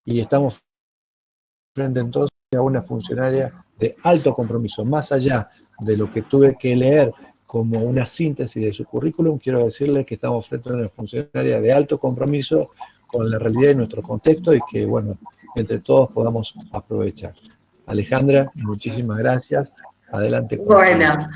y estamos frente entonces a una funcionaria de alto compromiso. Más allá de lo que tuve que leer como una síntesis de su currículum, quiero decirles que estamos frente a una funcionaria de alto compromiso con la realidad de nuestro contexto y que, bueno, entre todos podamos aprovechar. Alejandra, muchísimas gracias. Adelante. Bueno,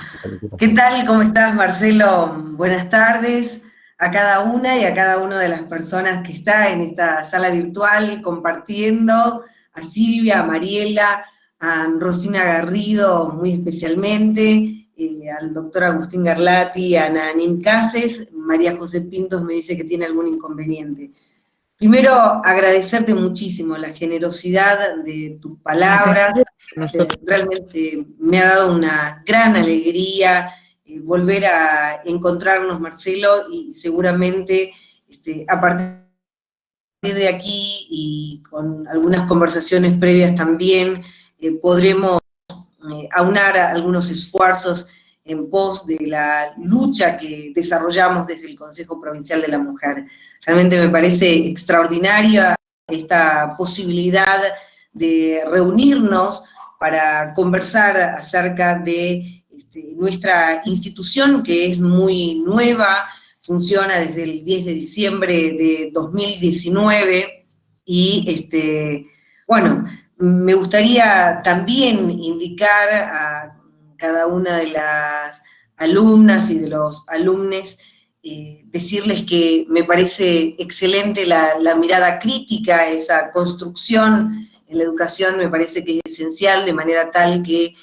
¿qué tal? ¿Cómo estás, Marcelo? Buenas tardes a cada una y a cada una de las personas que está en esta sala virtual compartiendo, a Silvia, a Mariela, a Rosina Garrido muy especialmente, al doctor Agustín Garlati, a Nanim Cases. María José Pintos me dice que tiene algún inconveniente. Primero, agradecerte muchísimo la generosidad de tus palabras. Realmente me ha dado una gran alegría volver a encontrarnos, Marcelo, y seguramente a partir de aquí y con algunas conversaciones previas también podremos aunar algunos esfuerzos en pos de la lucha que desarrollamos desde el Consejo Provincial de la Mujer. Realmente me parece extraordinaria esta posibilidad de reunirnos para conversar acerca de nuestra institución, que es muy nueva, funciona desde el 10 de diciembre de 2019, y bueno, me gustaría también indicar a cada una de las alumnas y de los alumnos, decirles que me parece excelente la mirada crítica, esa construcción en la educación me parece que es esencial, de manera tal que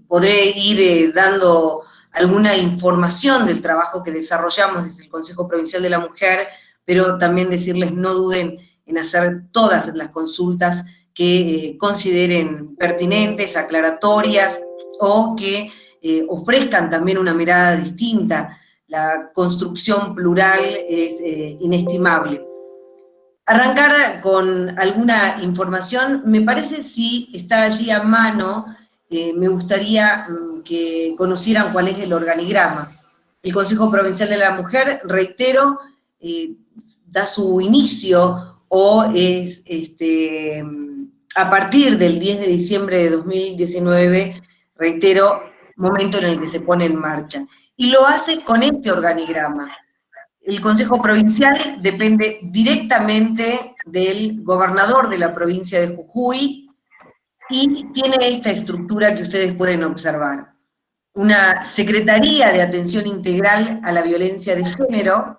podré ir dando alguna información del trabajo que desarrollamos desde el Consejo Provincial de la Mujer, pero también decirles no duden en hacer todas las consultas que consideren pertinentes, aclaratorias, o que ofrezcan también una mirada distinta. La construcción plural es inestimable. Arrancar con alguna información, me parece si está allí a mano, me gustaría que conocieran cuál es el organigrama. El Consejo Provincial de la Mujer, reitero, da su inicio o es a partir del 10 de diciembre de 2019, reitero, momento en el que se pone en marcha. Y lo hace con este organigrama. El Consejo Provincial depende directamente del gobernador de la provincia de Jujuy y tiene esta estructura que ustedes pueden observar. Una Secretaría de Atención Integral a la Violencia de Género.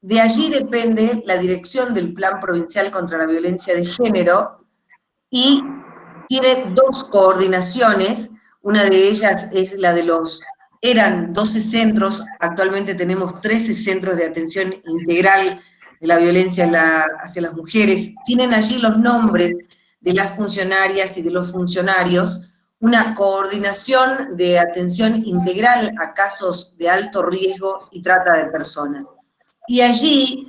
De allí depende la dirección del Plan Provincial contra la Violencia de Género y tiene dos coordinaciones. Una de ellas es la de eran 12 centros, actualmente tenemos 13 centros de atención integral de la violencia hacia las mujeres. Tienen allí los nombres de las funcionarias y de los funcionarios, una coordinación de atención integral a casos de alto riesgo y trata de personas. Y allí,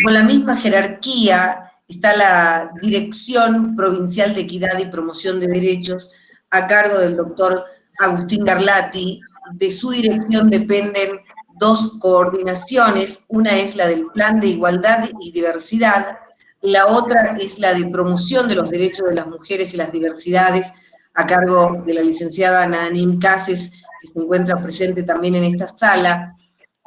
con la misma jerarquía, está la Dirección Provincial de Equidad y Promoción de Derechos, a cargo del doctor Agustín Garlati. De su dirección dependen dos coordinaciones, una es la del Plan de Igualdad y Diversidad, la otra es la de promoción de los derechos de las mujeres y las diversidades, a cargo de la licenciada Nanim Cases, que se encuentra presente también en esta sala,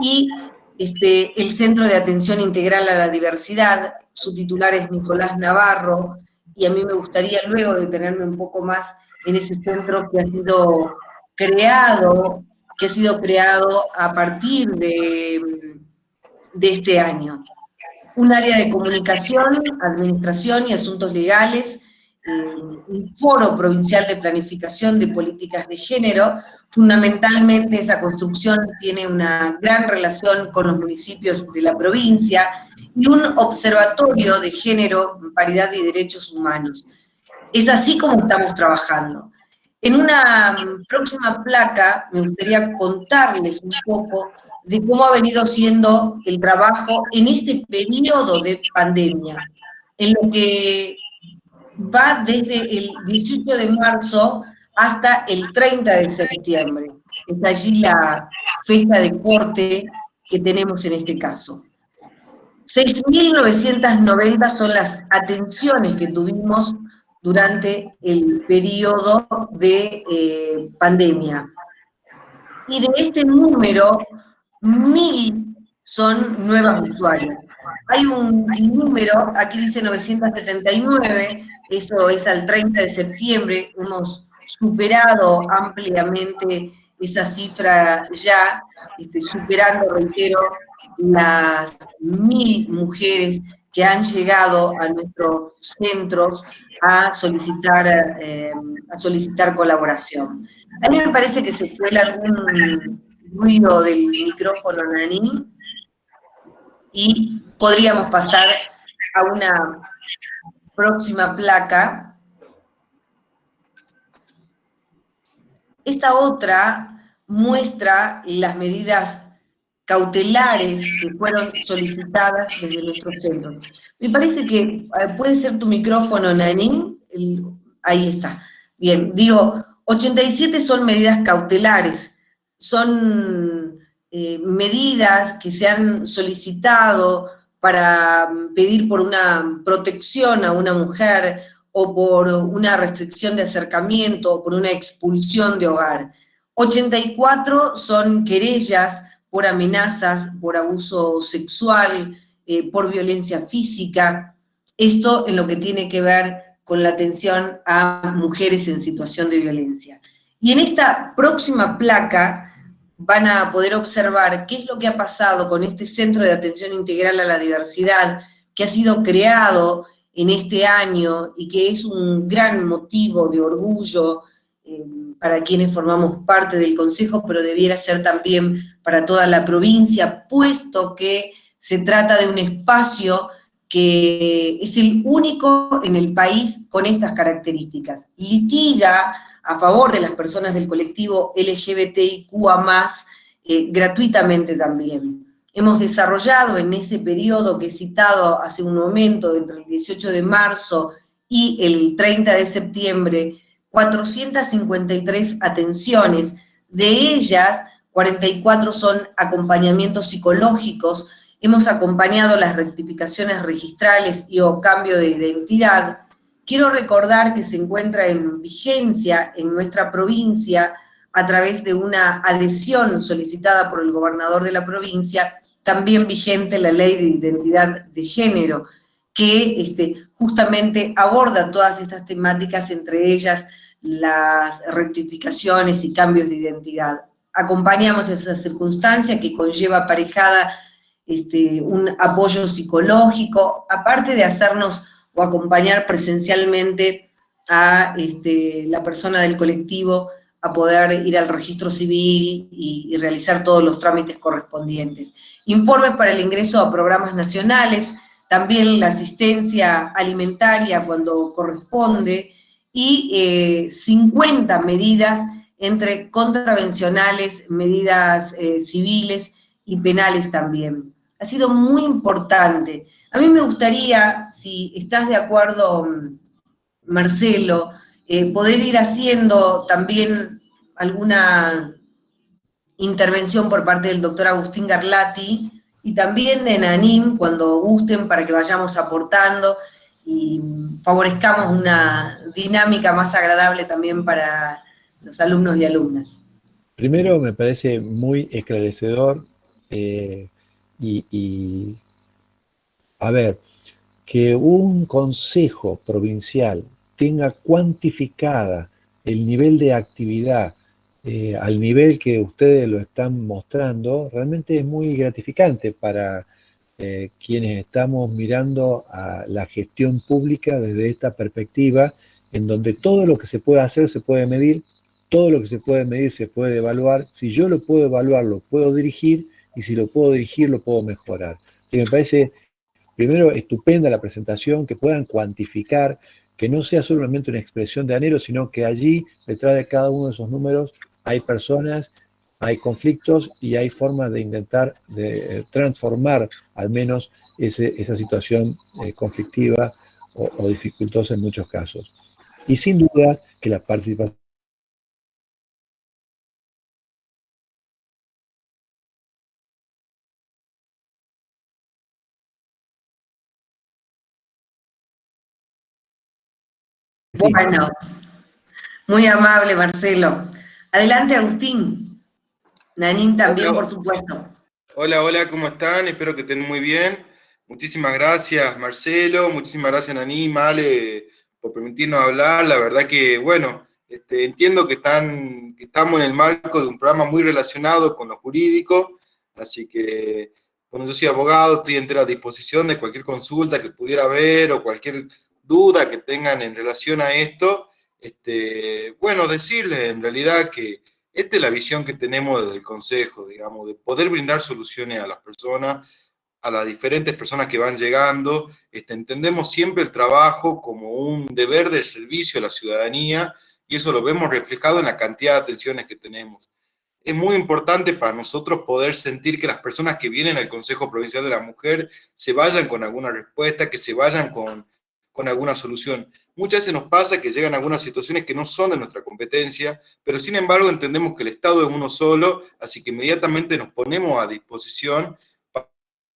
y el Centro de Atención Integral a la Diversidad, su titular es Nicolás Navarro, y a mí me gustaría luego detenerme un poco más en ese centro que ha sido creado a partir de este año. Un área de comunicación, administración y asuntos legales, un foro provincial de planificación de políticas de género. Fundamentalmente esa construcción tiene una gran relación con los municipios de la provincia, y un observatorio de género, paridad y derechos humanos. Es así como estamos trabajando. En una próxima placa me gustaría contarles un poco de cómo ha venido siendo el trabajo en este periodo de pandemia, en lo que va desde el 18 de marzo hasta el 30 de septiembre. Es allí la fecha de corte que tenemos en este caso. 6.990 son las atenciones que tuvimos durante el periodo de pandemia. Y de este número, 1.000 son nuevas usuarias. Hay un número, aquí dice 979, eso es al 30 de septiembre, hemos superado ampliamente esa cifra ya, superando, reitero, las 1.000 mujeres que han llegado a nuestros centros a solicitar colaboración. A mí me parece que se cuela algún ruido del micrófono, Nani, y podríamos pasar a una próxima placa. Esta otra muestra las medidas cautelares que fueron solicitadas desde nuestros centros. Me parece que puede ser tu micrófono, Nani. Ahí está. Bien, digo, 87 son medidas cautelares, son medidas que se han solicitado para pedir por una protección a una mujer o por una restricción de acercamiento o por una expulsión de hogar. 84 son querellas por amenazas, por abuso sexual, por violencia física. Esto en lo que tiene que ver con la atención a mujeres en situación de violencia. Y en esta próxima placa van a poder observar qué es lo que ha pasado con este Centro de Atención Integral a la Diversidad, que ha sido creado en este año y que es un gran motivo de orgullo para quienes formamos parte del Consejo, pero debiera ser también para toda la provincia, puesto que se trata de un espacio que es el único en el país con estas características. Litiga a favor de las personas del colectivo LGBTIQA+, gratuitamente también. Hemos desarrollado en ese periodo que he citado hace un momento, entre el 18 de marzo y el 30 de septiembre, 453 atenciones. De ellas, 44 son acompañamientos psicológicos. Hemos acompañado las rectificaciones registrales y o cambio de identidad. Quiero recordar que se encuentra en vigencia en nuestra provincia a través de una adhesión solicitada por el gobernador de la provincia, también vigente la Ley de Identidad de Género, que justamente aborda todas estas temáticas, entre ellas las rectificaciones y cambios de identidad. Acompañamos esa circunstancia que conlleva aparejada un apoyo psicológico, aparte de hacernos o acompañar presencialmente a la persona del colectivo a poder ir al registro civil y realizar todos los trámites correspondientes. Informes para el ingreso a programas nacionales, también la asistencia alimentaria cuando corresponde, y 50 medidas entre contravencionales, medidas civiles y penales también. Ha sido muy importante. A mí me gustaría, si estás de acuerdo, Marcelo, poder ir haciendo también alguna intervención por parte del doctor Agustín Garlati y también de Nanim, cuando gusten, para que vayamos aportando y favorezcamos una dinámica más agradable también para los alumnos y alumnas. Primero, me parece muy esclarecedor y, a ver, que un consejo provincial tenga cuantificada el nivel de actividad al nivel que ustedes lo están mostrando, realmente es muy gratificante para quienes estamos mirando a la gestión pública desde esta perspectiva, en donde todo lo que se puede hacer se puede medir, todo lo que se puede medir se puede evaluar. Si yo lo puedo evaluar, lo puedo dirigir, y si lo puedo dirigir, lo puedo mejorar. Y me parece, primero, estupenda la presentación, que puedan cuantificar, que no sea solamente una expresión de anhelo, sino que allí, detrás de cada uno de esos números, hay personas, hay conflictos y hay formas de intentar transformar al menos esa situación conflictiva o dificultosa en muchos casos. Y sin duda que la participación sí. Bueno, muy amable, Marcelo. Adelante, Agustín. Nanín también, Hola, por supuesto. hola, ¿cómo están? Espero que estén muy bien. Muchísimas gracias, Marcelo, muchísimas gracias, Naní, Male, por permitirnos hablar. La verdad que, bueno, entiendo que estamos en el marco de un programa muy relacionado con lo jurídico, así que, bueno, yo soy abogado, estoy entera a disposición de cualquier consulta que pudiera haber o cualquier duda que tengan en relación a esto. Bueno, decirles en realidad que esta es la visión que tenemos desde el Consejo, digamos, de poder brindar soluciones a las personas, a las diferentes personas que van llegando. Entendemos siempre el trabajo como un deber del servicio a la ciudadanía y eso lo vemos reflejado en la cantidad de atenciones que tenemos. Es muy importante para nosotros poder sentir que las personas que vienen al Consejo Provincial de la Mujer se vayan con alguna respuesta, que se vayan con alguna solución. Muchas veces nos pasa que llegan algunas situaciones que no son de nuestra competencia, pero sin embargo entendemos que el Estado es uno solo, así que inmediatamente nos ponemos a disposición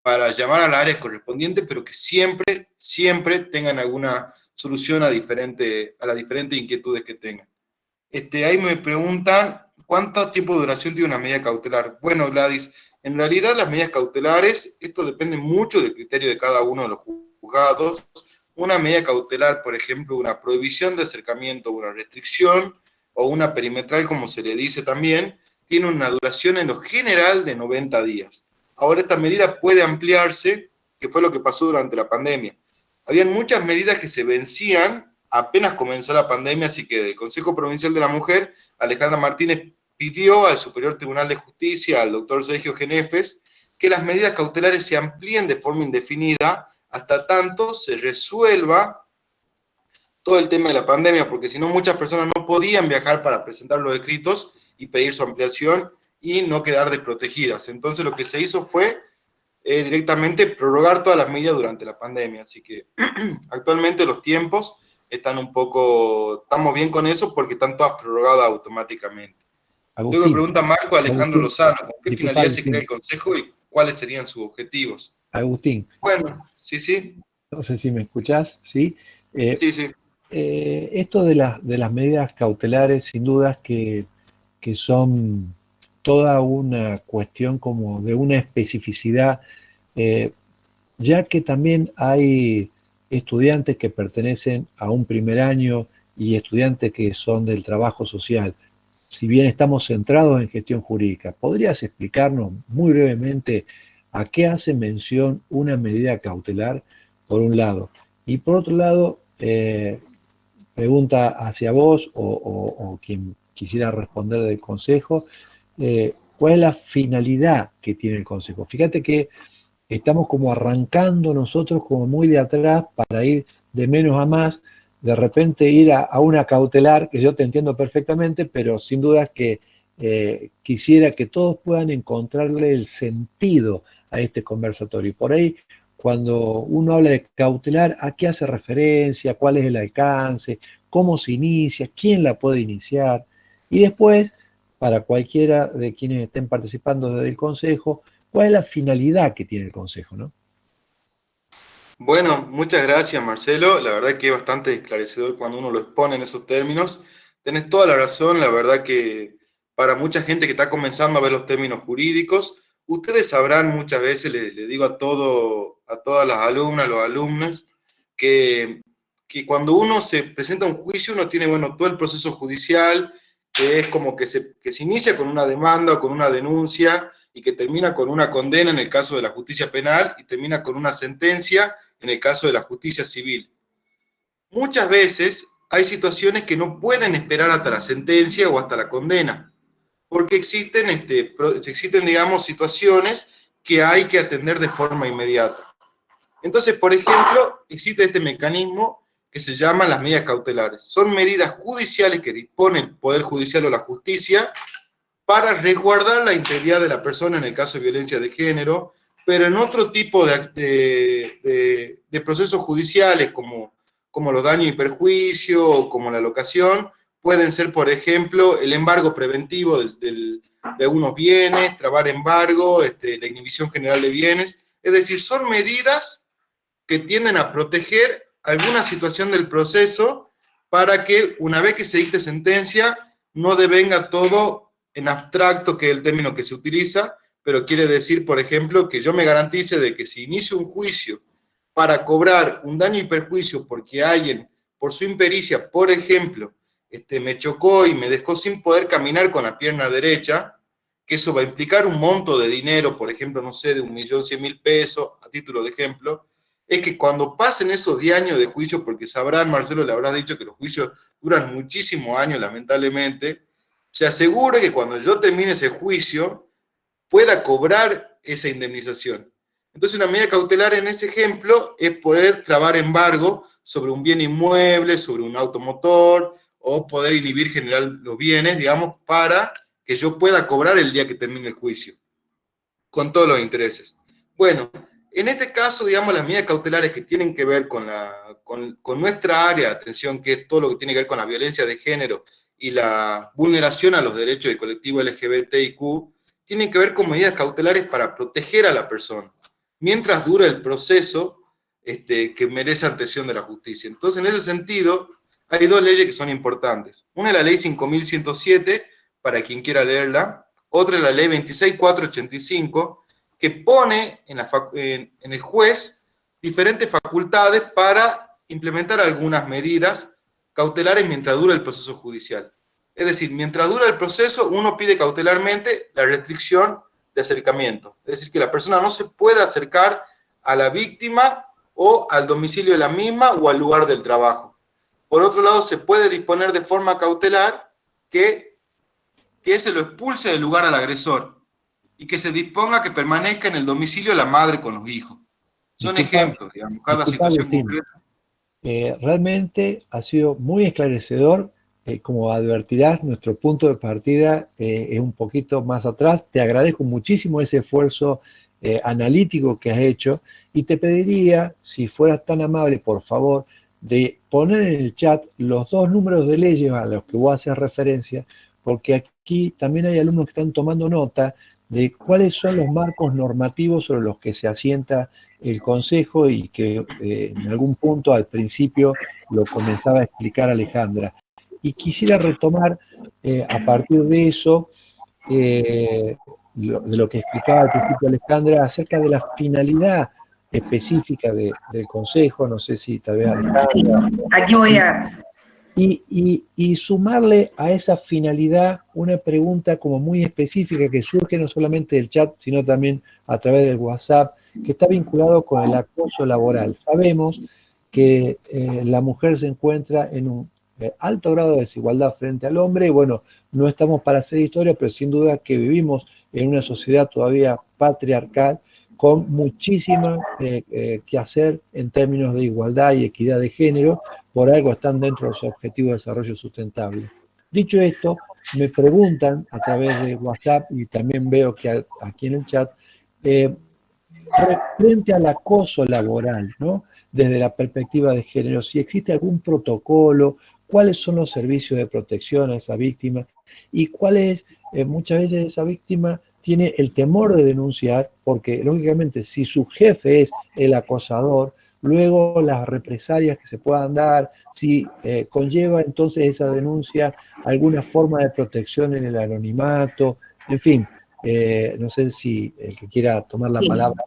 para llamar a las áreas correspondientes, pero que siempre tengan alguna solución a las diferentes inquietudes que tengan. Ahí me preguntan, ¿cuánto tiempo de duración tiene una medida cautelar? Bueno, Gladys, en realidad las medidas cautelares, esto depende mucho del criterio de cada uno de los juzgados. Una medida cautelar, por ejemplo, una prohibición de acercamiento, una restricción o una perimetral, como se le dice también, tiene una duración en lo general de 90 días. Ahora esta medida puede ampliarse, que fue lo que pasó durante la pandemia. Habían muchas medidas que se vencían apenas comenzó la pandemia, así que del Consejo Provincial de la Mujer, Alejandra Martínez pidió al Superior Tribunal de Justicia, al doctor Sergio Genefes, que las medidas cautelares se amplíen de forma indefinida hasta tanto se resuelva todo el tema de la pandemia, porque si no muchas personas no podían viajar para presentar los escritos y pedir su ampliación y no quedar desprotegidas. Entonces lo que se hizo fue directamente prorrogar todas las medidas durante la pandemia, así que actualmente los tiempos estamos bien con eso porque están todas prorrogadas automáticamente. Agustín, Luego pregunta Marco Alejandro Agustín, Lozano, ¿con qué disculpa, finalidad se crea Agustín. el Consejo y cuáles serían sus objetivos? Agustín, Bueno, sí, no sé si me escuchás, ¿sí? Eh, sí. Esto de las medidas cautelares, sin dudas que son toda una cuestión como de una especificidad, ya que también hay estudiantes que pertenecen a un primer año y estudiantes que son del trabajo social. Si bien estamos centrados en gestión jurídica, ¿podrías explicarnos muy brevemente a qué hace mención una medida cautelar, por un lado? Y por otro lado, pregunta hacia vos o quien quisiera responder del Consejo, ¿cuál es la finalidad que tiene el Consejo? Fíjate que estamos como arrancando nosotros como muy de atrás para ir de menos a más, de repente ir a una cautelar, que yo te entiendo perfectamente, pero sin duda que quisiera que todos puedan encontrarle el sentido a este conversatorio. Y por ahí, cuando uno habla de cautelar, ¿a qué hace referencia? ¿Cuál es el alcance? ¿Cómo se inicia? ¿Quién la puede iniciar? Y después, para cualquiera de quienes estén participando desde el Consejo, ¿cuál es la finalidad que tiene el Consejo, no? Bueno, muchas gracias, Marcelo. La verdad que es bastante esclarecedor cuando uno lo expone en esos términos. Tenés toda la razón, la verdad que para mucha gente que está comenzando a ver los términos jurídicos, ustedes sabrán muchas veces, le digo a todas las alumnas, los alumnos, que, que cuando uno se presenta a un juicio, uno tiene, bueno, todo el proceso judicial, que es como que se inicia con una demanda o con una denuncia y que termina con una condena en el caso de la justicia penal y termina con una sentencia en el caso de la justicia civil. Muchas veces hay situaciones que no pueden esperar hasta la sentencia o hasta la condena, porque existen digamos, situaciones que hay que atender de forma inmediata. Entonces, por ejemplo, existe este mecanismo que se llama las medidas cautelares. Son medidas judiciales que dispone el Poder Judicial o la justicia para resguardar la integridad de la persona en el caso de violencia de género, pero en otro tipo de procesos judiciales como los daños y perjuicios o como la locación, pueden ser, por ejemplo, el embargo preventivo de unos bienes, trabar embargo, la inhibición general de bienes. Es decir, son medidas que tienden a proteger alguna situación del proceso para que una vez que se dicte sentencia, no devenga todo en abstracto, que es el término que se utiliza, pero quiere decir, por ejemplo, que yo me garantice de que si inicio un juicio para cobrar un daño y perjuicio porque alguien, por su impericia, por ejemplo, me chocó y me dejó sin poder caminar con la pierna derecha, que eso va a implicar un monto de dinero, por ejemplo, no sé, de 1.100.000 pesos, a título de ejemplo, es que cuando pasen esos 10 años de juicio, porque sabrán, Marcelo, le habrás dicho que los juicios duran muchísimos años, lamentablemente, se asegure que cuando yo termine ese juicio, pueda cobrar esa indemnización. Entonces, una medida cautelar en ese ejemplo es poder trabar embargo sobre un bien inmueble, sobre un automotor, o poder inhibir generar los bienes, digamos, para que yo pueda cobrar el día que termine el juicio, con todos los intereses. Bueno, en este caso, digamos, las medidas cautelares que tienen que ver con nuestra área de atención, que es todo lo que tiene que ver con la violencia de género y la vulneración a los derechos del colectivo LGBTIQ, tienen que ver con medidas cautelares para proteger a la persona, mientras dura el proceso que merece atención de la justicia. Entonces, en ese sentido, hay dos leyes que son importantes. Una es la ley 5.107, para quien quiera leerla. Otra es la ley 26.485, que pone en el juez diferentes facultades para implementar algunas medidas cautelares mientras dura el proceso judicial. Es decir, mientras dura el proceso, uno pide cautelarmente la restricción de acercamiento. Es decir, que la persona no se pueda acercar a la víctima o al domicilio de la misma o al lugar del trabajo. Por otro lado, se puede disponer de forma cautelar que se lo expulse del lugar al agresor y que se disponga que permanezca en el domicilio la madre con los hijos. Son ejemplos, digamos, cada situación concreta. Realmente ha sido muy esclarecedor. Como advertirás, nuestro punto de partida es un poquito más atrás. Te agradezco muchísimo ese esfuerzo analítico que has hecho y te pediría, si fueras tan amable, por favor, de poner en el chat los dos números de leyes a los que vos haces referencia, porque aquí también hay alumnos que están tomando nota de cuáles son los marcos normativos sobre los que se asienta el Consejo y que en algún punto al principio lo comenzaba a explicar Alejandra. Y quisiera retomar a partir de eso, de lo que explicaba al principio Alejandra, acerca de la finalidad específica del Consejo. No sé si tal vez Alejandra... Sí, aquí voy a... Y sumarle a esa finalidad una pregunta como muy específica que surge no solamente del chat, sino también a través del WhatsApp, que está vinculado con el acoso laboral. Sabemos que la mujer se encuentra en un alto grado de desigualdad frente al hombre, y bueno, no estamos para hacer historia, pero sin duda que vivimos en una sociedad todavía patriarcal, con muchísimo que hacer en términos de igualdad y equidad de género. Por algo están dentro de los objetivos de desarrollo sustentable. Dicho esto, me preguntan a través de WhatsApp, y también veo que aquí en el chat, frente al acoso laboral, ¿no? Desde la perspectiva de género, si existe algún protocolo, cuáles son los servicios de protección a esa víctima, y cuál es, muchas veces esa víctima tiene el temor de denunciar, porque lógicamente si su jefe es el acosador, luego las represalias que se puedan dar, si conlleva entonces esa denuncia alguna forma de protección en el anonimato, en fin, no sé si el que quiera tomar la palabra.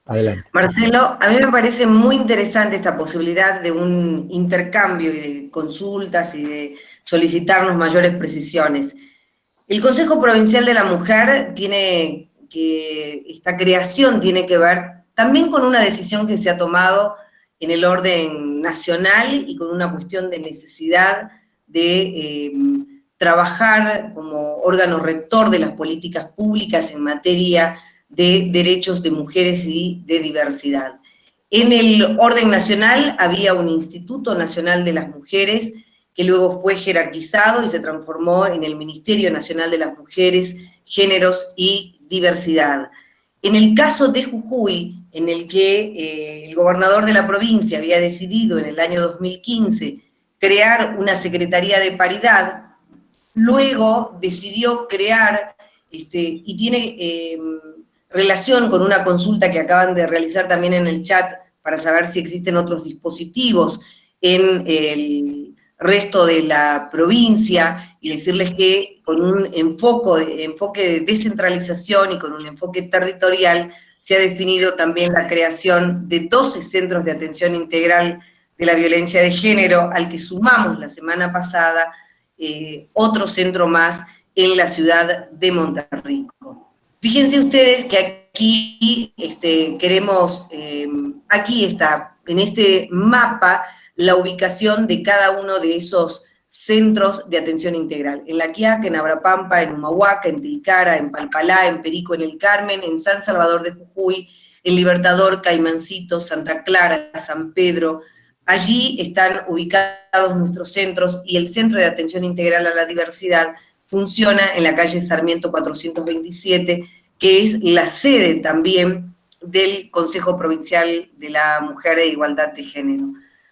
Adelante. Marcelo, a mí me parece muy interesante esta posibilidad de un intercambio y de consultas y de solicitarnos mayores precisiones. El Consejo Provincial de la Mujer esta creación tiene que ver también con una decisión que se ha tomado en el orden nacional y con una cuestión de necesidad de trabajar como órgano rector de las políticas públicas en materia de derechos de mujeres y de diversidad. En el orden nacional había un Instituto Nacional de las Mujeres que luego fue jerarquizado y se transformó en el Ministerio Nacional de las Mujeres, Géneros y Diversidad. En el caso de Jujuy, en el que el gobernador de la provincia había decidido en el año 2015 crear una Secretaría de Paridad, luego decidió crear, y tiene relación con una consulta que acaban de realizar también en el chat para saber si existen otros dispositivos en el resto de la provincia y decirles que con un enfoque de descentralización y con un enfoque territorial se ha definido también la creación de 12 centros de atención integral de la violencia de género, al que sumamos la semana pasada otro centro más en la ciudad de Monterrico. Fíjense ustedes que aquí queremos, aquí está, en este mapa, la ubicación de cada uno de esos centros de atención integral. En La Quiaca, en Abrapampa, en Humahuaca, en Tilcara, en Palpalá, en Perico, en El Carmen, en San Salvador de Jujuy, en Libertador, Caimancito, Santa Clara, San Pedro. Allí están ubicados nuestros centros y el Centro de Atención Integral a la Diversidad funciona en la calle Sarmiento 427, que es la sede también del Consejo Provincial de la Mujer e Igualdad de Género.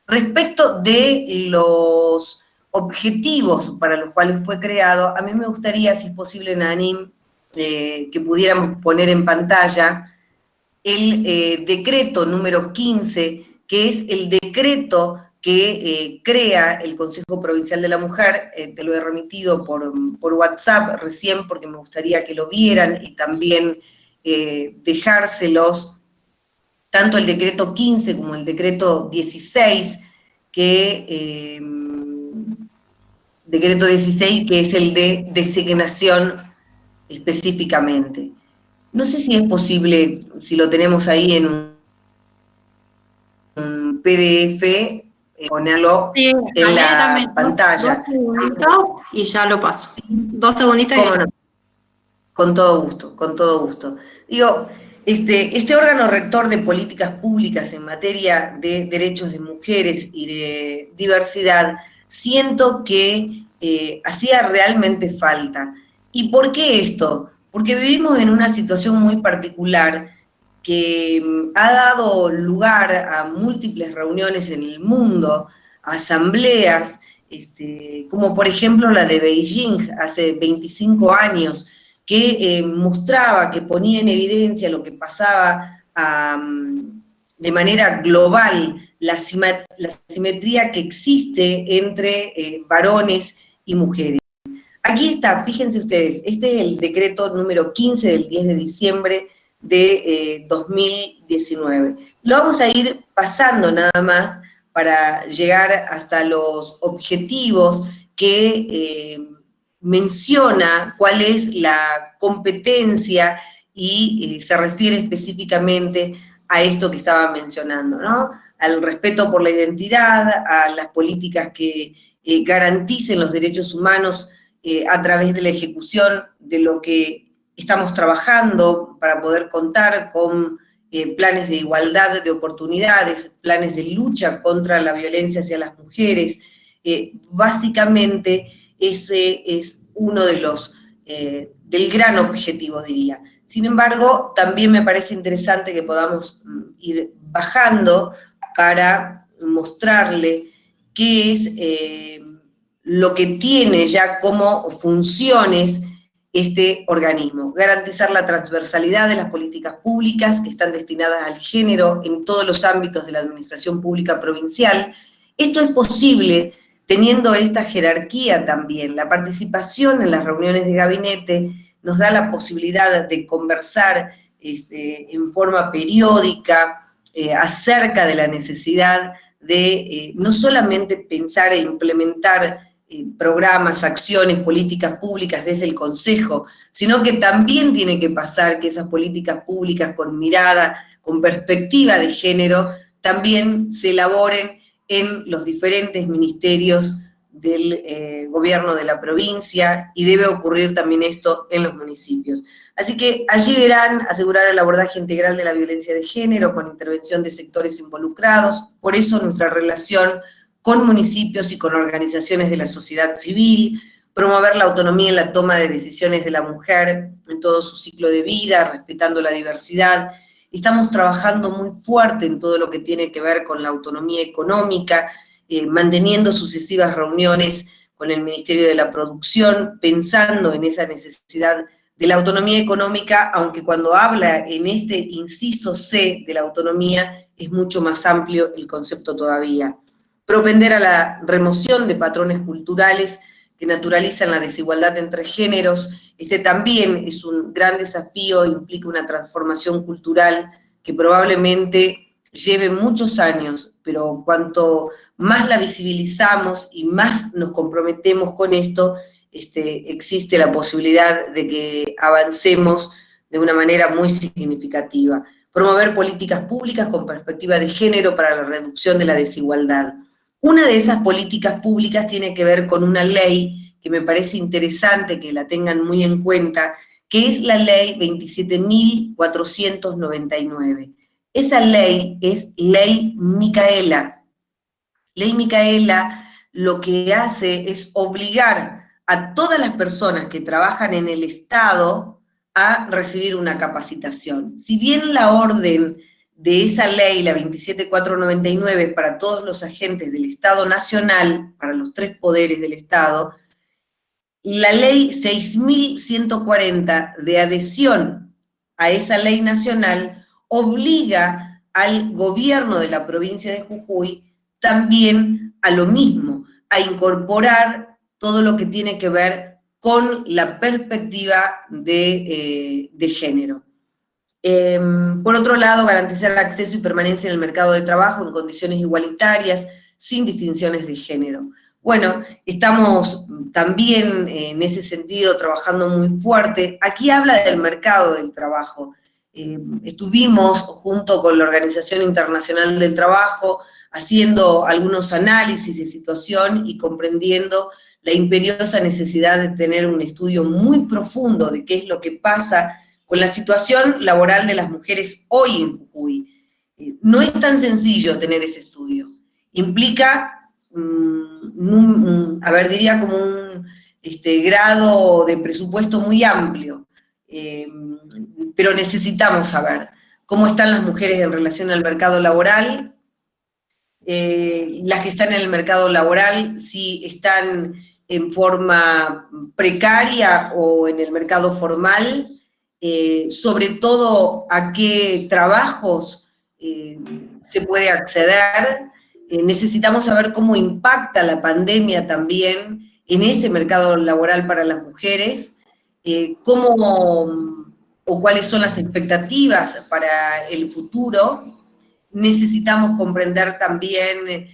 Respecto de los objetivos para los cuales fue creado, a mí me gustaría, si es posible, Nanim, que pudiéramos poner en pantalla el decreto número 15, que es el decreto que crea el Consejo Provincial de la Mujer. Te lo he remitido por WhatsApp recién porque me gustaría que lo vieran y también dejárselos, tanto el decreto 15 como el decreto 16, decreto 16, que es el de designación específicamente. No sé si es posible, si lo tenemos ahí en un PDF, ponerlo en la pantalla. 2 segunditos y ya lo paso. 2 segunditos. ¿Cómo no? Con todo gusto, con todo gusto. Digo, este órgano rector de políticas públicas en materia de derechos de mujeres y de diversidad, siento que hacía realmente falta. ¿Y por qué esto? Porque vivimos en una situación muy particular que ha dado lugar a múltiples reuniones en el mundo, a asambleas, como por ejemplo la de Beijing hace 25 años, que mostraba, que ponía en evidencia lo que pasaba de manera global, la simetría que existe entre varones y mujeres. Aquí está, fíjense ustedes, este es el decreto número 15 del 10 de diciembre de 2019. Lo vamos a ir pasando nada más para llegar hasta los objetivos que menciona cuál es la competencia y se refiere específicamente a esto que estaba mencionando, ¿no? Al respeto por la identidad, a las políticas que garanticen los derechos humanos a través de la ejecución de lo que estamos trabajando para poder contar con planes de igualdad de oportunidades, planes de lucha contra la violencia hacia las mujeres. Básicamente, ese es uno de los, del gran objetivo, diría. Sin embargo, también me parece interesante que podamos ir bajando para mostrarle qué es lo que tiene ya como funciones este organismo. Garantizar la transversalidad de las políticas públicas que están destinadas al género en todos los ámbitos de la administración pública provincial. Esto es posible teniendo esta jerarquía también. La participación en las reuniones de gabinete nos da la posibilidad de conversar en forma periódica acerca de la necesidad de no solamente pensar e implementar programas, acciones, políticas públicas desde el Consejo, sino que también tiene que pasar que esas políticas públicas con mirada, con perspectiva de género, también se elaboren en los diferentes ministerios del gobierno de la provincia, y debe ocurrir también esto en los municipios. Así que allí verán asegurar el abordaje integral de la violencia de género con intervención de sectores involucrados. Por eso nuestra relación con municipios y con organizaciones de la sociedad civil, promover la autonomía en la toma de decisiones de la mujer en todo su ciclo de vida, respetando la diversidad. Estamos trabajando muy fuerte en todo lo que tiene que ver con la autonomía económica, manteniendo sucesivas reuniones con el Ministerio de la Producción, pensando en esa necesidad de la autonomía económica, aunque cuando habla en este inciso C de la autonomía es mucho más amplio el concepto todavía. propender a la remoción de patrones culturales que naturalizan la desigualdad entre géneros. Este también es un gran desafío, implica una transformación cultural que probablemente lleve muchos años, pero cuanto más la visibilizamos y más nos comprometemos con esto, existe la posibilidad de que avancemos de una manera muy significativa. Promover políticas públicas con perspectiva de género para la reducción de la desigualdad. Una de esas políticas públicas tiene que ver con una ley que me parece interesante que la tengan muy en cuenta, que es la ley 27.499. Esa ley es Ley Micaela. Ley Micaela lo que hace es obligar a todas las personas que trabajan en el Estado a recibir una capacitación. Si bien la orden de esa ley, la 27.499, para todos los agentes del Estado Nacional, para los 3 poderes del Estado, la ley 6.140 de adhesión a esa ley nacional obliga al gobierno de la provincia de Jujuy también a lo mismo, a incorporar todo lo que tiene que ver con la perspectiva de género. Por otro lado, garantizar el acceso y permanencia en el mercado de trabajo en condiciones igualitarias, sin distinciones de género. Bueno, estamos también en ese sentido trabajando muy fuerte. Aquí habla del mercado del trabajo. Estuvimos junto con la Organización Internacional del Trabajo haciendo algunos análisis de situación y comprendiendo la imperiosa necesidad de tener un estudio muy profundo de qué es lo que pasa con la situación laboral de las mujeres hoy en Jujuy. No es tan sencillo tener ese estudio. Implica, diría como un grado de presupuesto muy amplio, pero necesitamos saber cómo están las mujeres en relación al mercado laboral, las que están en el mercado laboral, si están en forma precaria o en el mercado formal, sobre todo a qué trabajos se puede acceder. Necesitamos saber cómo impacta la pandemia también en ese mercado laboral para las mujeres, cuáles son las expectativas para el futuro. Necesitamos comprender también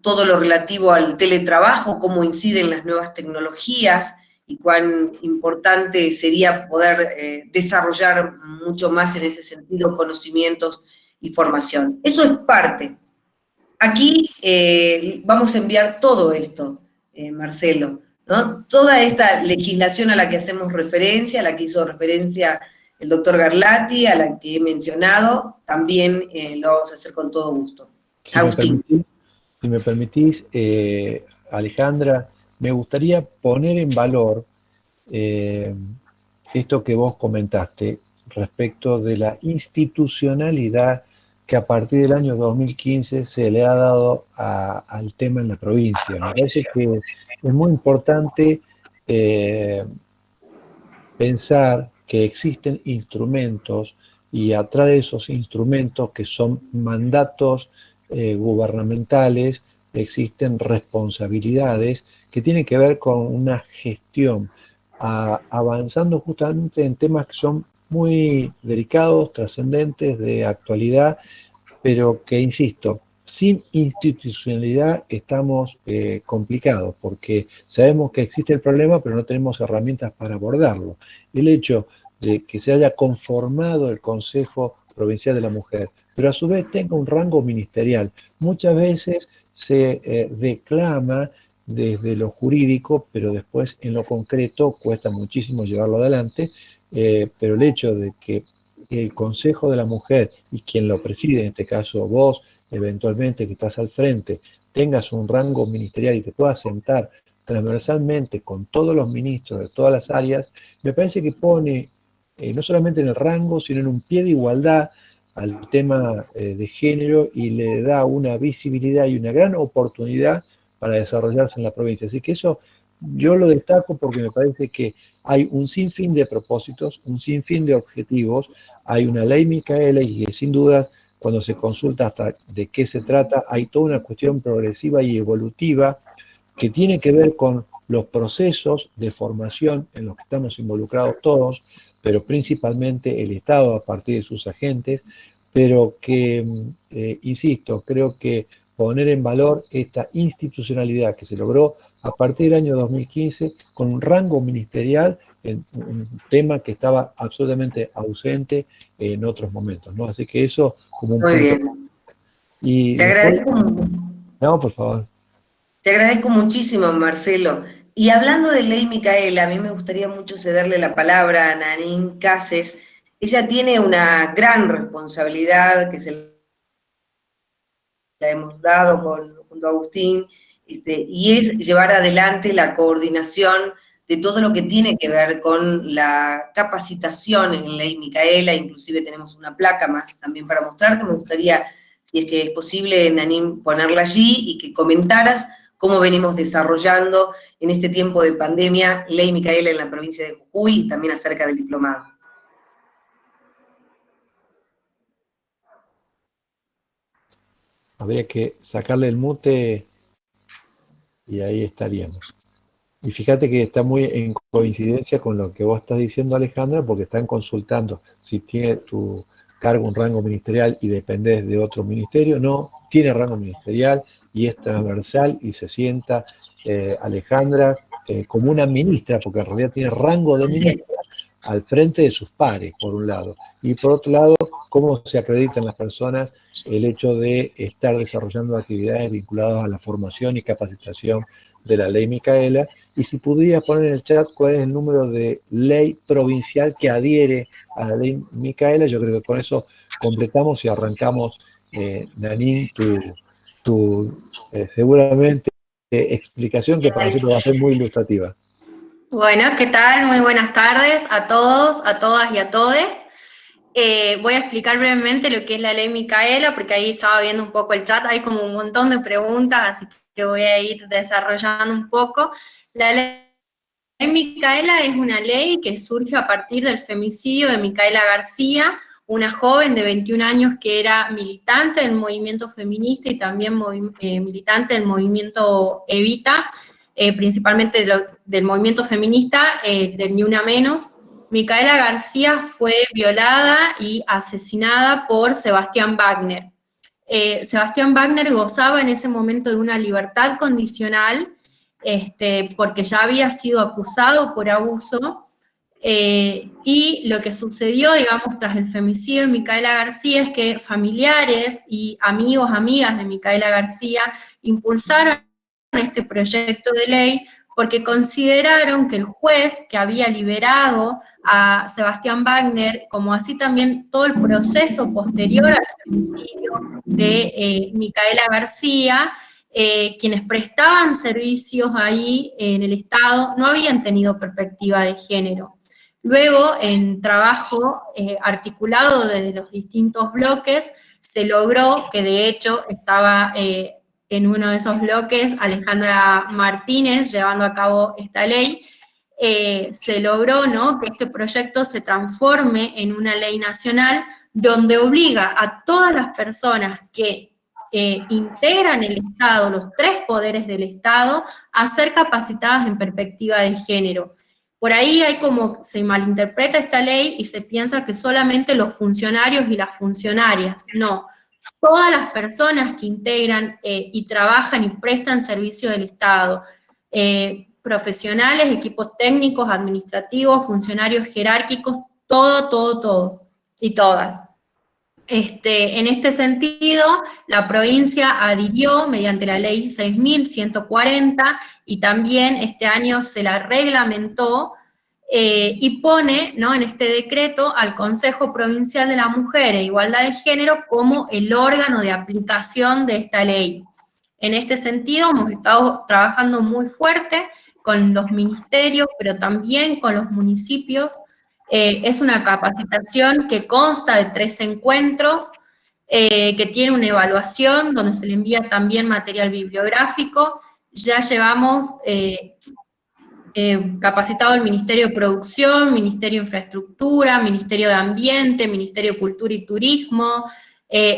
todo lo relativo al teletrabajo, cómo inciden las nuevas tecnologías y cuán importante sería poder desarrollar mucho más en ese sentido conocimientos y formación. Eso es parte. Aquí vamos a enviar todo esto, Marcelo, ¿no? Toda esta legislación a la que hacemos referencia, a la que hizo referencia el doctor Garlati, a la que he mencionado, también lo vamos a hacer con todo gusto. Agustín. Si me permitís, Alejandra, me gustaría poner en valor esto que vos comentaste respecto de la institucionalidad que a partir del año 2015 se le ha dado al tema en la provincia. Me parece que es muy importante pensar que existen instrumentos y atrás de esos instrumentos que son mandatos gubernamentales, existen responsabilidades que tienen que ver con una gestión, avanzando justamente en temas que son muy delicados, trascendentes, de actualidad, pero que, insisto, sin institucionalidad estamos complicados, porque sabemos que existe el problema, pero no tenemos herramientas para abordarlo. El hecho de que se haya conformado el Consejo Provincial de la Mujer, pero a su vez tenga un rango ministerial, muchas veces se declama desde lo jurídico, pero después en lo concreto cuesta muchísimo llevarlo adelante, pero el hecho de que el Consejo de la Mujer y quien lo preside, en este caso vos, eventualmente que estás al frente, tengas un rango ministerial y te puedas sentar transversalmente con todos los ministros de todas las áreas, me parece que pone no solamente en el rango, sino en un pie de igualdad al tema de género y le da una visibilidad y una gran oportunidad para desarrollarse en la provincia. Así que eso yo lo destaco porque me parece que hay un sinfín de propósitos, un sinfín de objetivos, hay una ley Micaela y que sin dudas cuando se consulta hasta de qué se trata, hay toda una cuestión progresiva y evolutiva que tiene que ver con los procesos de formación en los que estamos involucrados todos, pero principalmente el Estado a partir de sus agentes, pero que, insisto, creo que poner en valor esta institucionalidad que se logró a partir del año 2015 con un rango ministerial, en un tema que estaba absolutamente ausente en otros momentos, ¿no? Así que eso como un Muy punto. bien. Y Te después, agradezco, no, por favor. te agradezco muchísimo, Marcelo. Y hablando de Ley Micaela, a mí me gustaría mucho cederle la palabra a Nanín Cases. Ella tiene una gran responsabilidad que se la hemos dado junto a Agustín, y es llevar adelante la coordinación de todo lo que tiene que ver con la capacitación en Ley Micaela. Inclusive tenemos una placa más también para mostrar, que me gustaría, si es que es posible, Nanín, ponerla allí y que comentaras cómo venimos desarrollando en este tiempo de pandemia Ley Micaela en la provincia de Jujuy y también acerca del diplomado. Habría que sacarle el mute y ahí estaríamos. Y fíjate que está muy en coincidencia con lo que vos estás diciendo, Alejandra, porque están consultando si tiene tu cargo un rango ministerial y dependés de otro ministerio. No, tiene rango ministerial y es transversal y se sienta Alejandra como una ministra, porque en realidad tiene rango de ministra al frente de sus pares, por un lado. Y por otro lado, cómo se acreditan las personas el hecho de estar desarrollando actividades vinculadas a la formación y capacitación de la Ley Micaela, y si pudiera poner en el chat cuál es el número de ley provincial que adhiere a la Ley Micaela. Yo creo que con eso completamos y arrancamos, Nanín, tu seguramente explicación, que para nosotros va a ser muy ilustrativa. Bueno, ¿qué tal? Muy buenas tardes a todos, a todas y a todes. Voy a explicar brevemente lo que es la Ley Micaela, porque ahí estaba viendo un poco el chat, hay como un montón de preguntas, así que voy a ir desarrollando un poco. La Ley Micaela es una ley que surge a partir del femicidio de Micaela García, una joven de 21 años que era militante del movimiento feminista y también militante del movimiento Evita, principalmente del movimiento feminista, del Ni Una Menos. Micaela García fue violada y asesinada por Sebastián Wagner. Sebastián Wagner gozaba en ese momento de una libertad condicional, porque ya había sido acusado por abuso, y lo que sucedió, digamos, tras el femicidio de Micaela García es que familiares y amigos, amigas de Micaela García impulsaron este proyecto de ley porque consideraron que el juez que había liberado a Sebastián Wagner, como así también todo el proceso posterior al femicidio de Micaela García, quienes prestaban servicios ahí en el Estado no habían tenido perspectiva de género. Luego, en trabajo articulado desde los distintos bloques, se logró, que de hecho estaba en uno de esos bloques Alejandra Martínez llevando a cabo esta ley, se logró, ¿no?, que este proyecto se transforme en una ley nacional donde obliga a todas las personas que integran el Estado, los tres poderes del Estado, a ser capacitadas en perspectiva de género. Por ahí hay como, se malinterpreta esta ley y se piensa que solamente los funcionarios y las funcionarias. No, todas las personas que integran y trabajan y prestan servicio del Estado, profesionales, equipos técnicos, administrativos, funcionarios jerárquicos, todos y todas. En este sentido, la provincia adhirió mediante la ley 6.140 y también este año se la reglamentó y pone, ¿no?, en este decreto al Consejo Provincial de la Mujer e Igualdad de Género como el órgano de aplicación de esta ley. En este sentido, hemos estado trabajando muy fuerte con los ministerios, pero también con los municipios. Es una capacitación que consta de 3 encuentros, que tiene una evaluación donde se le envía también material bibliográfico. Ya llevamos capacitado el Ministerio de Producción, Ministerio de Infraestructura, Ministerio de Ambiente, Ministerio de Cultura y Turismo,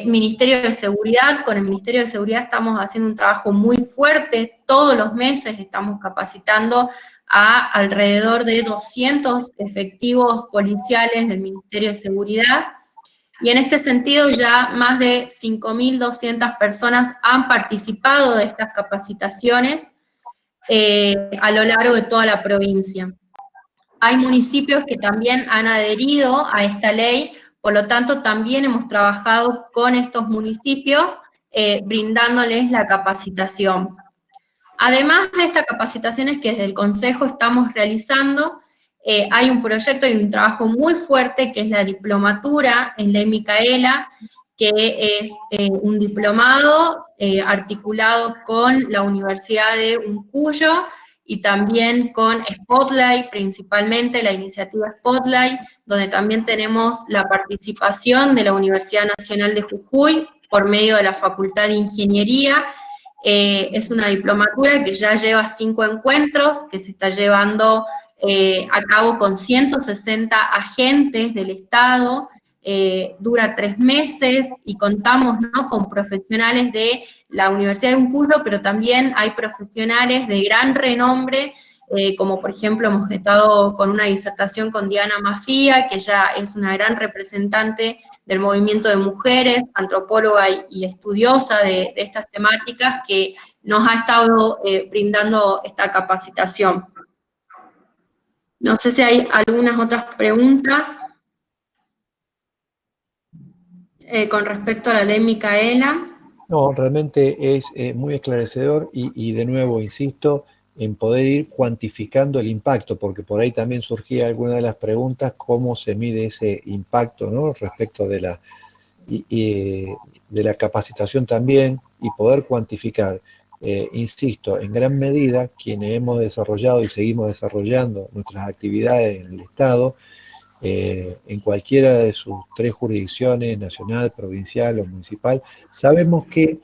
Ministerio de Seguridad, con el Ministerio de Seguridad estamos haciendo un trabajo muy fuerte, todos los meses estamos capacitando a alrededor de 200 efectivos policiales del Ministerio de Seguridad, y en este sentido ya más de 5.200 personas han participado de estas capacitaciones a lo largo de toda la provincia. Hay municipios que también han adherido a esta ley, por lo tanto también hemos trabajado con estos municipios brindándoles la capacitación. Además de estas capacitaciones que desde el Consejo estamos realizando, hay un proyecto y un trabajo muy fuerte que es la diplomatura en Ley Micaela, que es un diplomado articulado con la Universidad de Uncuyo y también con Spotlight, principalmente la iniciativa Spotlight, donde también tenemos la participación de la Universidad Nacional de Jujuy por medio de la Facultad de Ingeniería. Es una diplomatura que ya lleva 5 encuentros, que se está llevando a cabo con 160 agentes del Estado, dura 3 meses y contamos, ¿no?, con profesionales de la Universidad de Uncuyo, pero también hay profesionales de gran renombre, como por ejemplo hemos estado con una disertación con Diana Mafía, que ya es una gran representante del movimiento de mujeres, antropóloga y estudiosa de estas temáticas, que nos ha estado brindando esta capacitación. No sé si hay algunas otras preguntas con respecto a la ley Micaela. No, realmente es muy esclarecedor y de nuevo insisto en poder ir cuantificando el impacto, porque por ahí también surgía alguna de las preguntas, cómo se mide ese impacto, ¿no?, respecto de la capacitación también, y poder cuantificar. Insisto, en gran medida, quienes hemos desarrollado y seguimos desarrollando nuestras actividades en el Estado, en cualquiera de sus 3 jurisdicciones, nacional, provincial o municipal, sabemos que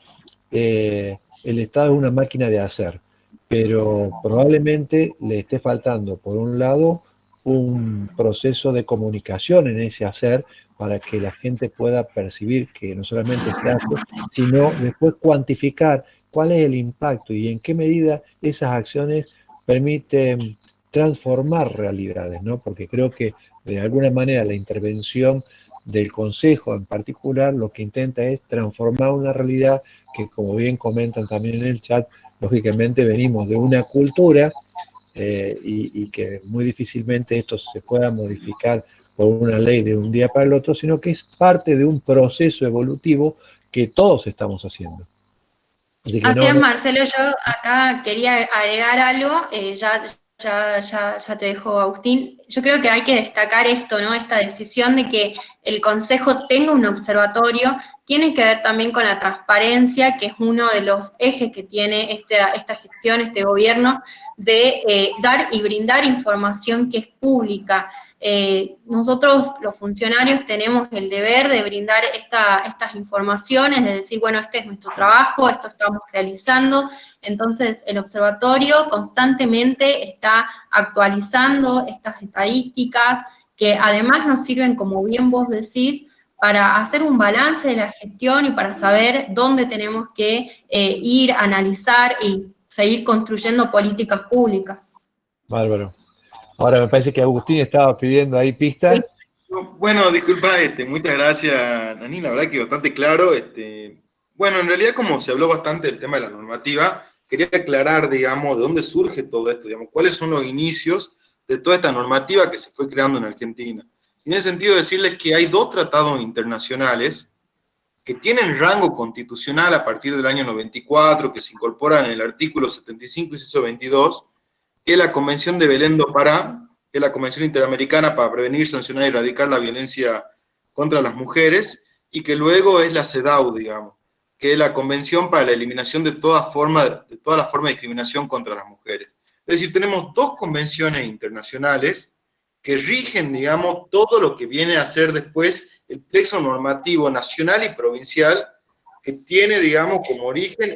el Estado es una máquina de hacer, pero probablemente le esté faltando, por un lado, un proceso de comunicación en ese hacer para que la gente pueda percibir que no solamente se hace, sino después cuantificar cuál es el impacto y en qué medida esas acciones permiten transformar realidades, ¿no? Porque creo que de alguna manera la intervención del Consejo en particular lo que intenta es transformar una realidad que, como bien comentan también en el chat, lógicamente venimos de una cultura y que muy difícilmente esto se pueda modificar por una ley de un día para el otro, sino que es parte de un proceso evolutivo que todos estamos haciendo. Así es, Marcelo, yo acá quería agregar algo, ya te dejo, Agustín. Yo creo que hay que destacar esto, ¿no? Esta decisión de que el Consejo tenga un observatorio, tiene que ver también con la transparencia, que es uno de los ejes que tiene esta gestión, este gobierno, de dar y brindar información que es pública. Nosotros, los funcionarios, tenemos el deber de brindar estas informaciones, de decir, bueno, este es nuestro trabajo, esto estamos realizando. Entonces, el observatorio constantemente está actualizando estas estadísticas, que además nos sirven, como bien vos decís, para hacer un balance de la gestión y para saber dónde tenemos que ir, analizar y seguir construyendo políticas públicas. Bárbaro. Ahora me parece que Agustín estaba pidiendo ahí pistas. Bueno, disculpa, muchas gracias, Nani, la verdad que bastante claro. Bueno, en realidad, como se habló bastante del tema de la normativa, quería aclarar, digamos, de dónde surge todo esto, digamos, cuáles son los inicios de toda esta normativa que se fue creando en Argentina. Y en ese sentido, decirles que hay 2 tratados internacionales que tienen rango constitucional a partir del año 94, que se incorporan en el artículo 75 y 22, que es la Convención de Belém do Pará, que es la Convención Interamericana para prevenir, sancionar y erradicar la violencia contra las mujeres, y que luego es la CEDAW, digamos, que es la Convención para la Eliminación de toda forma de discriminación contra las mujeres. Es decir, tenemos 2 convenciones internacionales que rigen, digamos, todo lo que viene a ser después el plexo normativo nacional y provincial, que tiene, digamos, como origen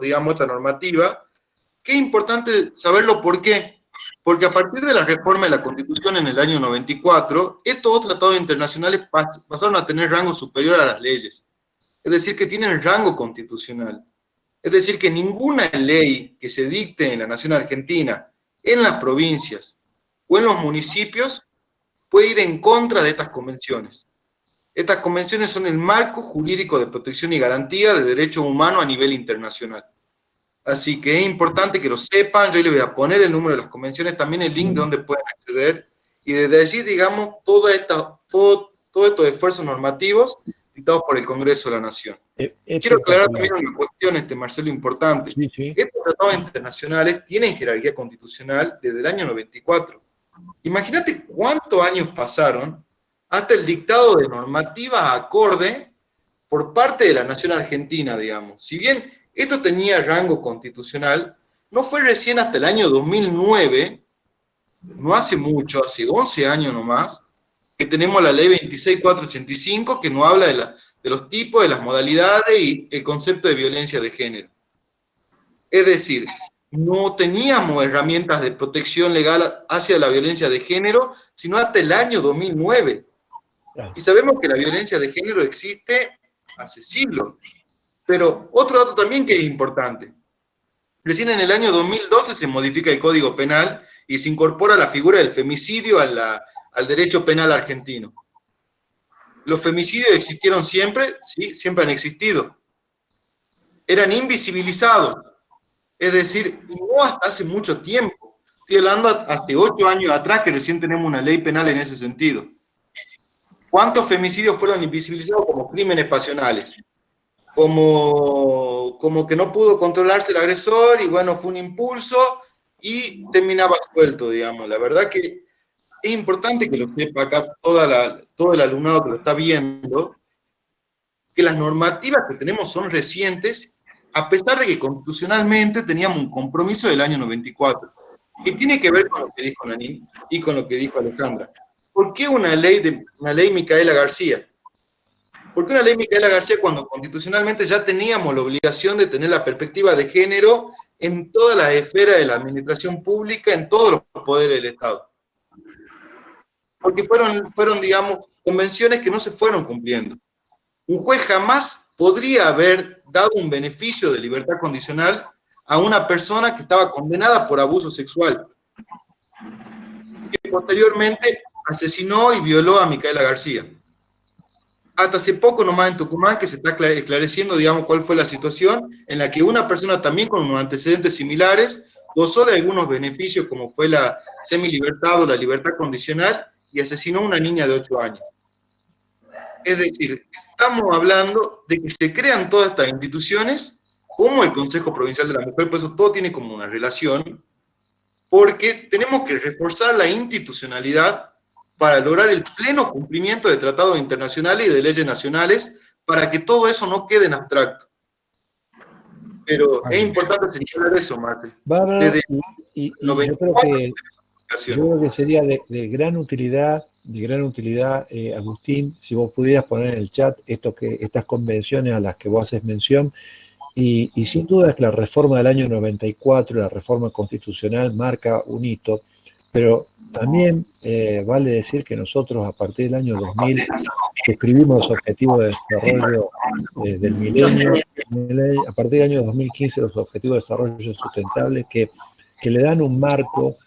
digamos, esta normativa, que es importante saberlo. ¿Por qué? Porque a partir de la reforma de la Constitución en el año 94, estos dos tratados internacionales pasaron a tener rango superior a las leyes. Es decir, que tienen rango constitucional. Es decir, que ninguna ley que se dicte en la nación argentina, en las provincias o en los municipios, puede ir en contra de estas convenciones. Estas convenciones son el marco jurídico de protección y garantía de derechos humanos a nivel internacional. Así que es importante que lo sepan. Yo les voy a poner el número de las convenciones, también el link de donde pueden acceder, y desde allí, digamos, todos estos esfuerzos normativos dictados por el Congreso de la Nación. Quiero aclarar también una cuestión, Marcelo, importante. Sí, sí. Estos tratados internacionales tienen jerarquía constitucional desde el año 94. Imagínate cuántos años pasaron hasta el dictado de normativas acorde por parte de la nación argentina, digamos. Si bien esto tenía rango constitucional, no fue recién hasta el año 2009, no hace mucho, hace 11 años nomás, que tenemos la ley 26.485, que nos habla de los tipos, de las modalidades y el concepto de violencia de género. Es decir, no teníamos herramientas de protección legal hacia la violencia de género, sino hasta el año 2009. Y sabemos que la violencia de género existe hace siglos. Pero otro dato también que es importante. Recién en el año 2012 se modifica el Código Penal y se incorpora la figura del femicidio al derecho penal argentino. ¿Los femicidios existieron siempre? Sí, siempre han existido. Eran invisibilizados. Es decir, no hasta hace mucho tiempo. Estoy hablando hasta 8 años atrás que recién tenemos una ley penal en ese sentido. ¿Cuántos femicidios fueron invisibilizados como crímenes pasionales? Como que no pudo controlarse el agresor y bueno, fue un impulso y terminaba suelto, digamos. La verdad que es importante que lo sepa acá todo el alumnado que lo está viendo, que las normativas que tenemos son recientes, a pesar de que constitucionalmente teníamos un compromiso del año 94, que tiene que ver con lo que dijo Nanín y con lo que dijo Alejandra. ¿Por qué una ley Micaela García? ¿Por qué una ley Micaela García cuando constitucionalmente ya teníamos la obligación de tener la perspectiva de género en todas las esferas de la administración pública, en todos los poderes del Estado? Porque fueron, digamos, convenciones que no se fueron cumpliendo. Un juez jamás podría haber dado un beneficio de libertad condicional a una persona que estaba condenada por abuso sexual, que posteriormente asesinó y violó a Micaela García. Hasta hace poco nomás en Tucumán que se está esclareciendo, digamos, cuál fue la situación en la que una persona también con unos antecedentes similares gozó de algunos beneficios como fue la semilibertad o la libertad condicional y asesinó a una niña de 8 años. Es decir, estamos hablando de que se crean todas estas instituciones como el Consejo Provincial de la Mujer, por eso todo tiene como una relación, porque tenemos que reforzar la institucionalidad para lograr el pleno cumplimiento de tratados internacionales y de leyes nacionales, para que todo eso no quede en abstracto. Pero es importante señalar eso, Mate. Yo creo que sería de gran utilidad, Agustín, si vos pudieras poner en el chat estas convenciones a las que vos haces mención, y sin duda es que la reforma del año 94, la reforma constitucional, marca un hito, pero también vale decir que nosotros a partir del año 2000 suscribimos los objetivos de desarrollo del milenio, a partir del año 2015 los objetivos de desarrollo sustentable que le dan un marco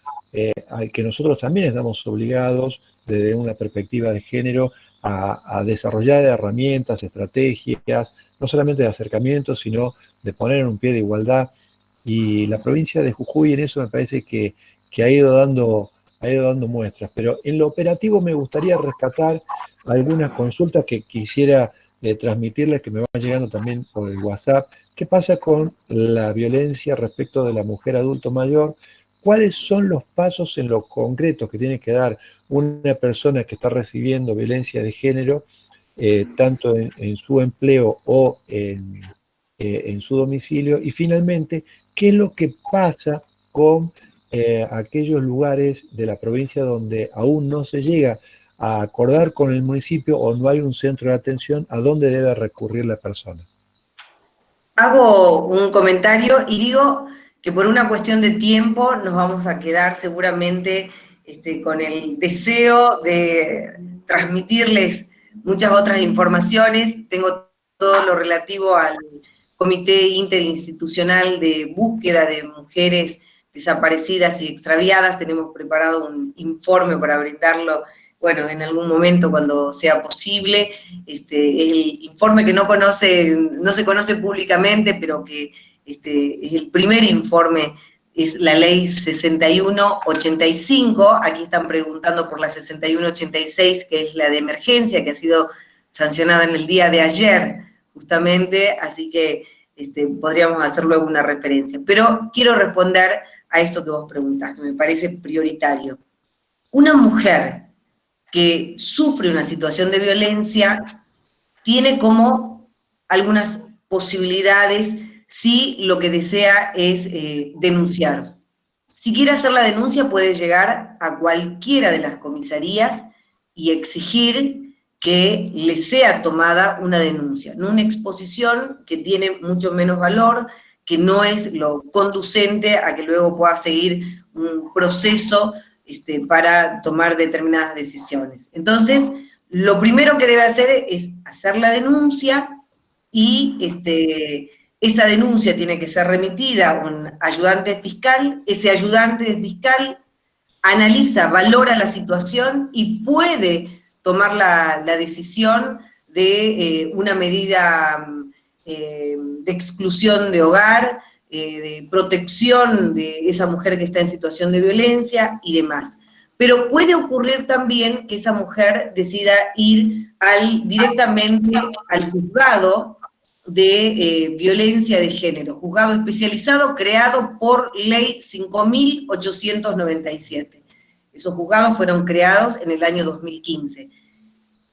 al que nosotros también estamos obligados desde una perspectiva de género a desarrollar herramientas, estrategias, no solamente de acercamiento, sino de poner en un pie de igualdad. Y la provincia de Jujuy en eso me parece que ha ido dando muestras. Pero en lo operativo me gustaría rescatar algunas consultas que quisiera transmitirles, que me van llegando también por el WhatsApp. ¿Qué pasa con la violencia respecto de la mujer adulto mayor? ¿Cuáles son los pasos en lo concreto que tiene que dar una persona que está recibiendo violencia de género, tanto en su empleo o en su domicilio? Y finalmente, ¿qué es lo que pasa con aquellos lugares de la provincia donde aún no se llega a acordar con el municipio o no hay un centro de atención a dónde debe recurrir la persona? Hago un comentario y digo que por una cuestión de tiempo nos vamos a quedar seguramente con el deseo de transmitirles muchas otras informaciones. Tengo todo lo relativo al Comité Interinstitucional de Búsqueda de Mujeres Desaparecidas y Extraviadas. Tenemos preparado un informe para brindarlo, bueno, en algún momento cuando sea posible. El informe que no se conoce públicamente, pero que es el primer informe, es la ley 6185. Aquí están preguntando por la 6186, que es la de emergencia, que ha sido sancionada en el día de ayer, justamente, así que podríamos hacer luego una referencia. Pero quiero responder a esto que vos preguntás, que me parece prioritario. Una mujer que sufre una situación de violencia tiene como algunas posibilidades si lo que desea es denunciar. Si quiere hacer la denuncia, puede llegar a cualquiera de las comisarías y exigir que le sea tomada una denuncia, no una exposición que tiene mucho menos valor, que no es lo conducente a que luego pueda seguir un proceso para tomar determinadas decisiones. Entonces, lo primero que debe hacer es hacer la denuncia y esa denuncia tiene que ser remitida a un ayudante fiscal. Ese ayudante fiscal analiza, valora la situación y puede tomar la decisión de una medida de exclusión de hogar, de protección de esa mujer que está en situación de violencia y demás. Pero puede ocurrir también que esa mujer decida ir directamente al juzgado de violencia de género, juzgado especializado creado por Ley 5.897. Esos juzgados fueron creados en el año 2015.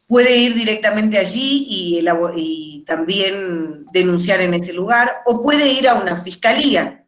Puede ir directamente allí y también denunciar en ese lugar, o puede ir a una fiscalía,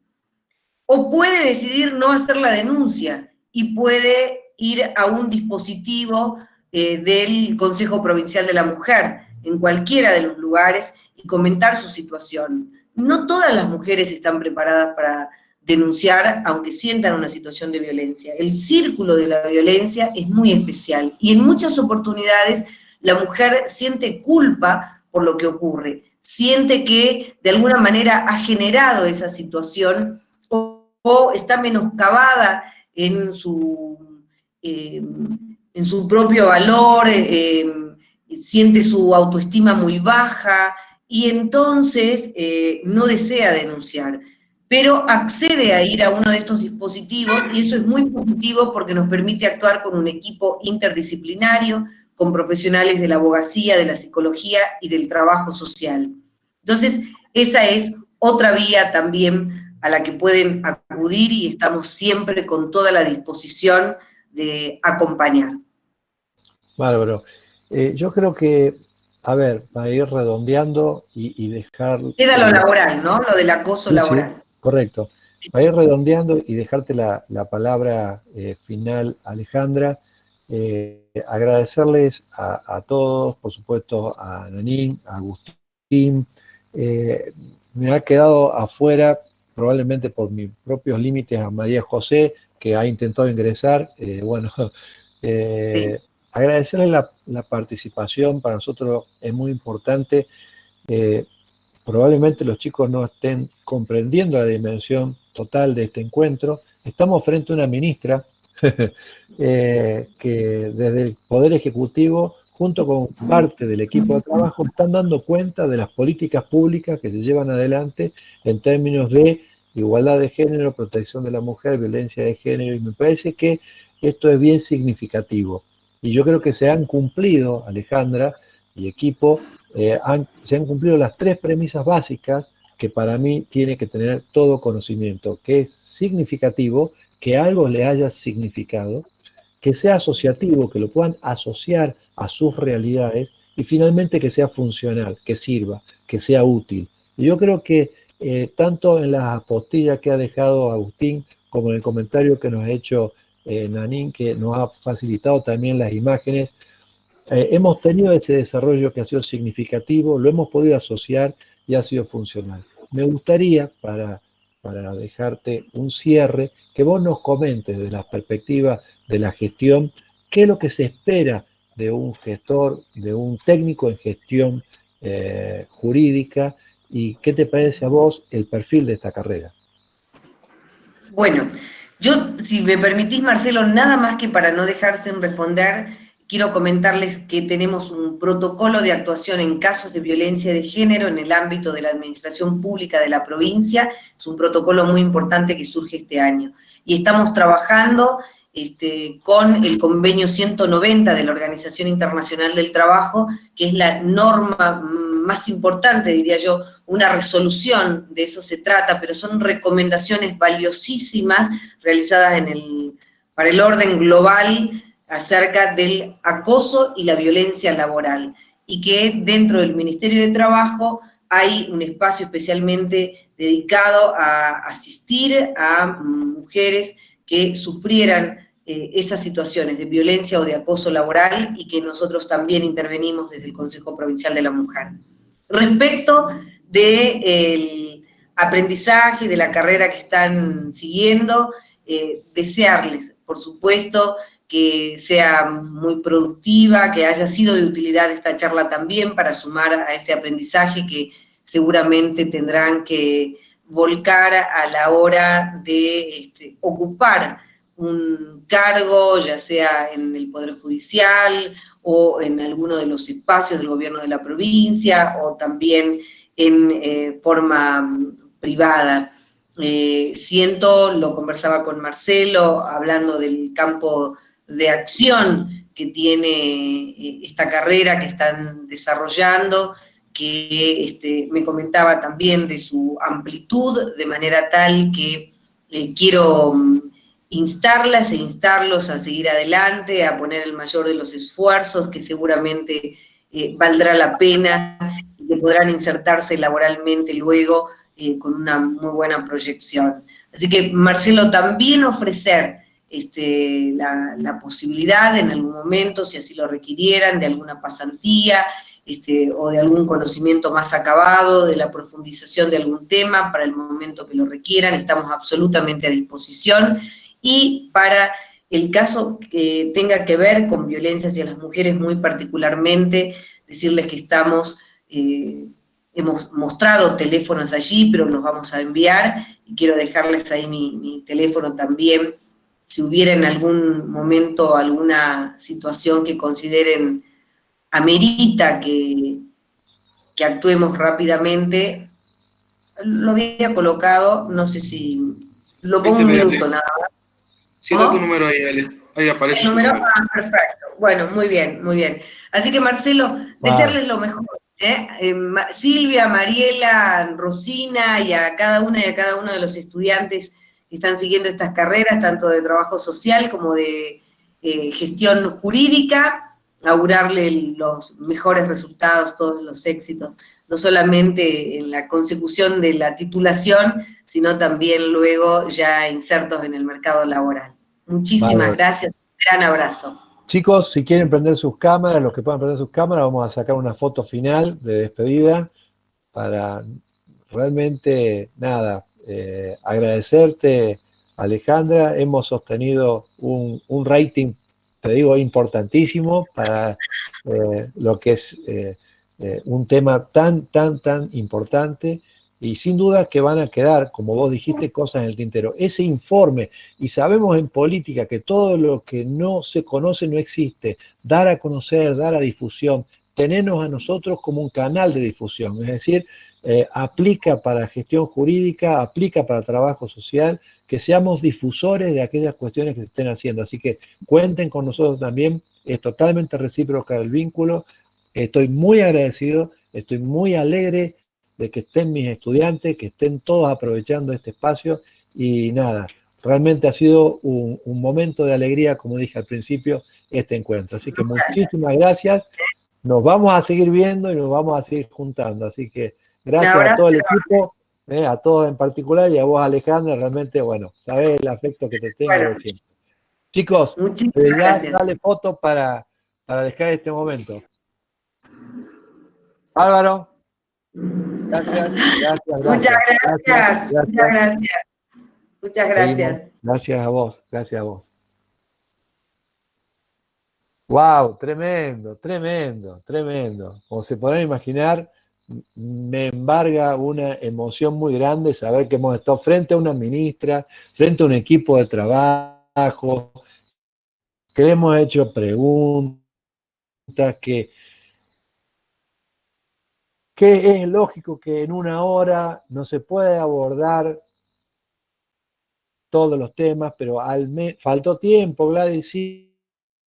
o puede decidir no hacer la denuncia y puede ir a un dispositivo del Consejo Provincial de la Mujer, en cualquiera de los lugares, y comentar su situación. No todas las mujeres están preparadas para denunciar, aunque sientan una situación de violencia. El círculo de la violencia es muy especial, y en muchas oportunidades la mujer siente culpa por lo que ocurre, siente que de alguna manera ha generado esa situación o está menoscabada en su propio valor, siente su autoestima muy baja y entonces no desea denunciar, pero accede a ir a uno de estos dispositivos y eso es muy positivo porque nos permite actuar con un equipo interdisciplinario, con profesionales de la abogacía, de la psicología y del trabajo social. Entonces, esa es otra vía también a la que pueden acudir y estamos siempre con toda la disposición de acompañar. Bárbaro. Yo creo que, a ver, para ir redondeando y dejar... Queda lo laboral, ¿no? Lo del acoso laboral. Sí, correcto. Para ir redondeando y dejarte la palabra final, Alejandra, agradecerles a todos, por supuesto a Nanín, a Agustín. Me ha quedado afuera, probablemente por mis propios límites, a María José, que ha intentado ingresar. Sí. Agradecerles la participación, para nosotros es muy importante. Probablemente los chicos no estén comprendiendo la dimensión total de este encuentro. Estamos frente a una ministra que desde el Poder Ejecutivo, junto con parte del equipo de trabajo, están dando cuenta de las políticas públicas que se llevan adelante en términos de igualdad de género, protección de la mujer, violencia de género, y me parece que esto es bien significativo. Y yo creo que se han cumplido, Alejandra y equipo, se han cumplido las tres premisas básicas que para mí tiene que tener todo conocimiento, que es significativo, que algo le haya significado, que sea asociativo, que lo puedan asociar a sus realidades, y finalmente que sea funcional, que sirva, que sea útil. Y yo creo que tanto en la apostilla que ha dejado Agustín, como en el comentario que nos ha hecho Nanín, que nos ha facilitado también las imágenes, hemos tenido ese desarrollo que ha sido significativo, lo hemos podido asociar y ha sido funcional. Me gustaría, para para dejarte un cierre, que vos nos comentes desde la perspectiva de la gestión, qué es lo que se espera de un gestor, de un técnico en gestión jurídica, y qué te parece a vos el perfil de esta carrera. Bueno, yo, si me permitís, Marcelo, nada más que para no dejar sin responder, quiero comentarles que tenemos un protocolo de actuación en casos de violencia de género en el ámbito de la administración pública de la provincia. Es un protocolo muy importante que surge este año. Y estamos trabajando con el convenio 190 de la Organización Internacional del Trabajo, que es la norma más importante, diría yo, una resolución, de eso se trata, pero son recomendaciones valiosísimas realizadas para el orden global acerca del acoso y la violencia laboral, y que dentro del Ministerio de Trabajo hay un espacio especialmente dedicado a asistir a mujeres que sufrieran esas situaciones de violencia o de acoso laboral, y que nosotros también intervenimos desde el Consejo Provincial de la Mujer. Respecto del aprendizaje, de la carrera que están siguiendo, desearles, por supuesto, que sea muy productiva, que haya sido de utilidad esta charla también para sumar a ese aprendizaje que seguramente tendrán que volcar a la hora de ocupar un cargo, ya sea en el Poder Judicial o en alguno de los espacios del gobierno de la provincia, o también en forma privada. Lo conversaba con Marcelo, hablando del campo de acción que tiene esta carrera que están desarrollando, que me comentaba también de su amplitud, de manera tal que quiero instarlas e instarlos a seguir adelante, a poner el mayor de los esfuerzos, que seguramente valdrá la pena, y que podrán insertarse laboralmente luego con una muy buena proyección. Así que, Marcelo, también ofrecer la posibilidad en algún momento, si así lo requirieran, de alguna pasantía, o de algún conocimiento más acabado, de la profundización de algún tema para el momento que lo requieran, estamos absolutamente a disposición. Y para el caso que tenga que ver con violencia hacia las mujeres muy particularmente, decirles que hemos mostrado teléfonos allí, pero los vamos a enviar, y quiero dejarles ahí mi teléfono también, si hubiera en algún momento alguna situación que consideren amerita que actuemos rápidamente. Lo había colocado, no sé si... Lo pongo un minuto nada más. Si da tu número ahí, Ale. Ahí aparece el número. Perfecto. Bueno, muy bien, muy bien. Así que, Marcelo, desearles lo mejor. Silvia, Mariela, Rosina, y a cada una y a cada uno de los estudiantes que están siguiendo estas carreras, tanto de trabajo social como de gestión jurídica, augurarle los mejores resultados, todos los éxitos, no solamente en la consecución de la titulación, sino también luego ya insertos en el mercado laboral. Muchísimas gracias, un gran abrazo. Chicos, si quieren prender sus cámaras, los que puedan prender sus cámaras, vamos a sacar una foto final de despedida para realmente, agradecerte, Alejandra. Hemos sostenido un rating, te digo, importantísimo para lo que es un tema tan importante, y sin duda que van a quedar, como vos dijiste, cosas en el tintero. Ese informe, y sabemos en política que todo lo que no se conoce no existe, dar a conocer, dar a difusión, tenernos a nosotros como un canal de difusión, es decir, aplica para gestión jurídica, aplica para trabajo social, que seamos difusores de aquellas cuestiones que se estén haciendo. Así que cuenten con nosotros también, es totalmente recíproca el vínculo. Estoy muy agradecido, estoy muy alegre de que estén mis estudiantes, que estén todos aprovechando este espacio, y realmente ha sido un momento de alegría, como dije al principio, este encuentro. Así que muchísimas gracias, nos vamos a seguir viendo y nos vamos a seguir juntando, así que gracias a todo el equipo, a todos en particular, y a vos, Alejandra, realmente, sabés el afecto que te tengo de siempre. Chicos, dale foto para dejar este momento. Álvaro. Gracias. Muchas gracias. Muchas gracias. Seguimos. Gracias a vos. Wow, tremendo. Como se podrán imaginar, me embarga una emoción muy grande saber que hemos estado frente a una ministra, frente a un equipo de trabajo, que le hemos hecho preguntas, que es lógico que en una hora no se puede abordar todos los temas, pero faltó tiempo, Gladys, sí,